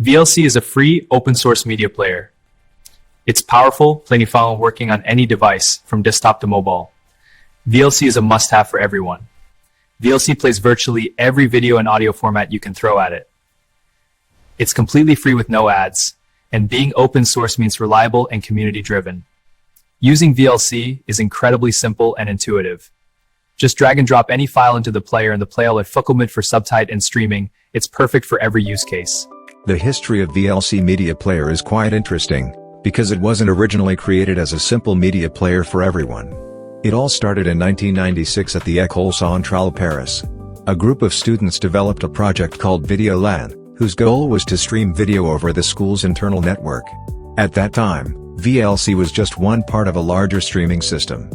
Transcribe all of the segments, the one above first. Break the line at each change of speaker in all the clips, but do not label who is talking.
VLC is a free, open-source media player. It's powerful, plenty fun, working on any device, from desktop to mobile. VLC is a must-have for everyone. VLC plays virtually every video and audio format you can throw at it. It's completely free with no ads, and being open source means reliable and community-driven. Using VLC is incredibly simple and intuitive. Just drag and drop any file into the player and the player will fullkomment for subtitle and streaming. It's perfect for every use case.
The history of VLC Media Player is quite interesting, because it wasn't originally created as a simple media player for everyone. It all started in 1996 at the École Centrale Paris. A group of students developed a project called VideoLAN, whose goal was to stream video over the school's internal network. At that time, VLC was just one part of a larger streaming system.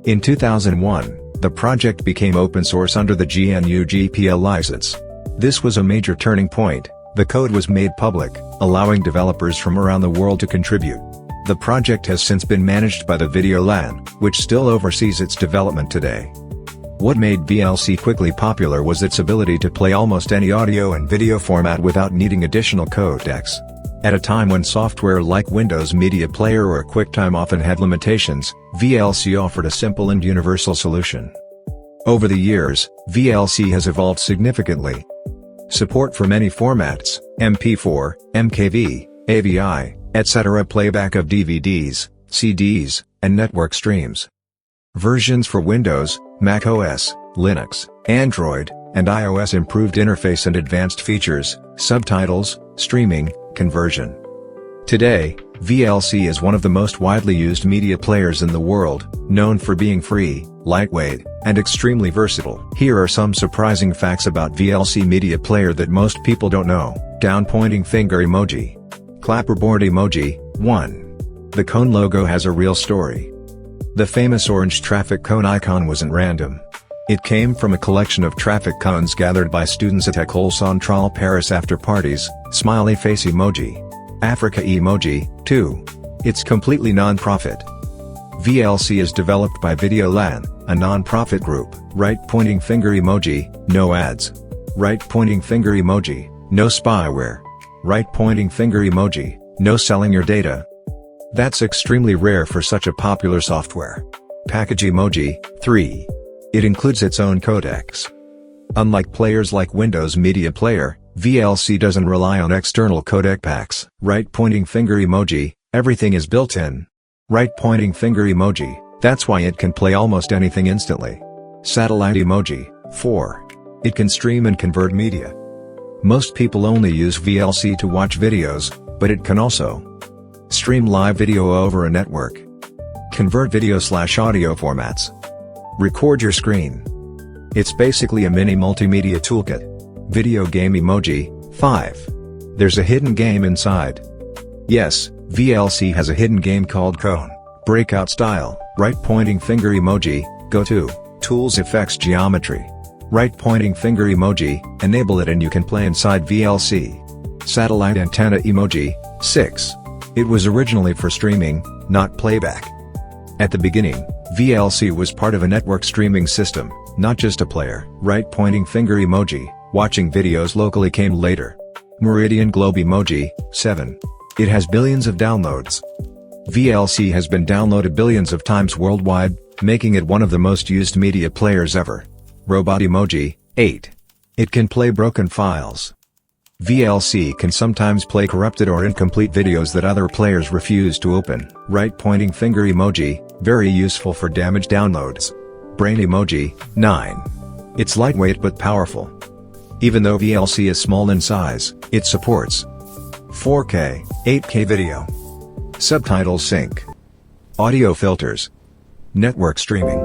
In 2001, the project became open source under the GNU GPL license. This was a major turning point. The code was made public, allowing developers from around the world to contribute. The project has since been managed by the VideoLAN, which still oversees its development today. What made VLC quickly popular was its ability to play almost any audio and video format without needing additional codecs. At a time when software like Windows Media Player or QuickTime often had limitations, VLC offered a simple and universal solution. Over the years, VLC has evolved significantly. Support for many formats, MP4, MKV, AVI, etc. playback of DVDs, CDs, and network streams. Versions for Windows, Mac OS, Linux, Android, and iOS improved interface and advanced features, subtitles, streaming, conversion. Today, VLC is one of the most widely used media players in the world, known for being free, lightweight, and extremely versatile. Here are some surprising facts about VLC Media Player that most people don't know. Down pointing finger emoji. Clapperboard emoji. 1. The cone logo has a real story. The famous orange traffic cone icon wasn't random. It came from a collection of traffic cones gathered by students at École Centrale Paris after parties. Smiley face emoji. Africa emoji. 2. It's completely non-profit. VLC is developed by VideoLAN, a non-profit group. Right pointing finger emoji, no ads. Right pointing finger emoji, no spyware. Right pointing finger emoji, no selling your data. That's extremely rare for such a popular software. Package emoji. 3. It includes its own codecs. Unlike players like Windows Media Player, VLC doesn't rely on external codec packs. Right pointing finger emoji, everything is built in. Right pointing finger emoji, that's why it can play almost anything instantly. Satellite emoji. 4. It can stream and convert media. Most people only use VLC to watch videos, but it can also stream live video over a network, convert video/audio formats, record your screen. It's basically a mini multimedia toolkit. Video game emoji. 5. There's a hidden game inside. Yes, VLC has a hidden game called Cone Breakout Style. Right pointing finger emoji, go to Tools Effects Geometry. Right pointing finger emoji, enable it and you can play inside VLC. Satellite antenna emoji. 6. It was originally for streaming, not playback. At the beginning, VLC was part of a network streaming system, not just a player. Right pointing finger emoji, watching videos locally came later. Meridian globe emoji. 7. It has billions of downloads. VLC has been downloaded billions of times worldwide, making it one of the most used media players ever. Robot emoji. 8. It can play broken files. VLC can sometimes play corrupted or incomplete videos that other players refuse to open. Right pointing finger emoji, very useful for damaged downloads. Brain emoji. 9. It's lightweight but powerful. Even though VLC is small in size, it supports 4K, 8K video, subtitle sync, audio filters, network streaming.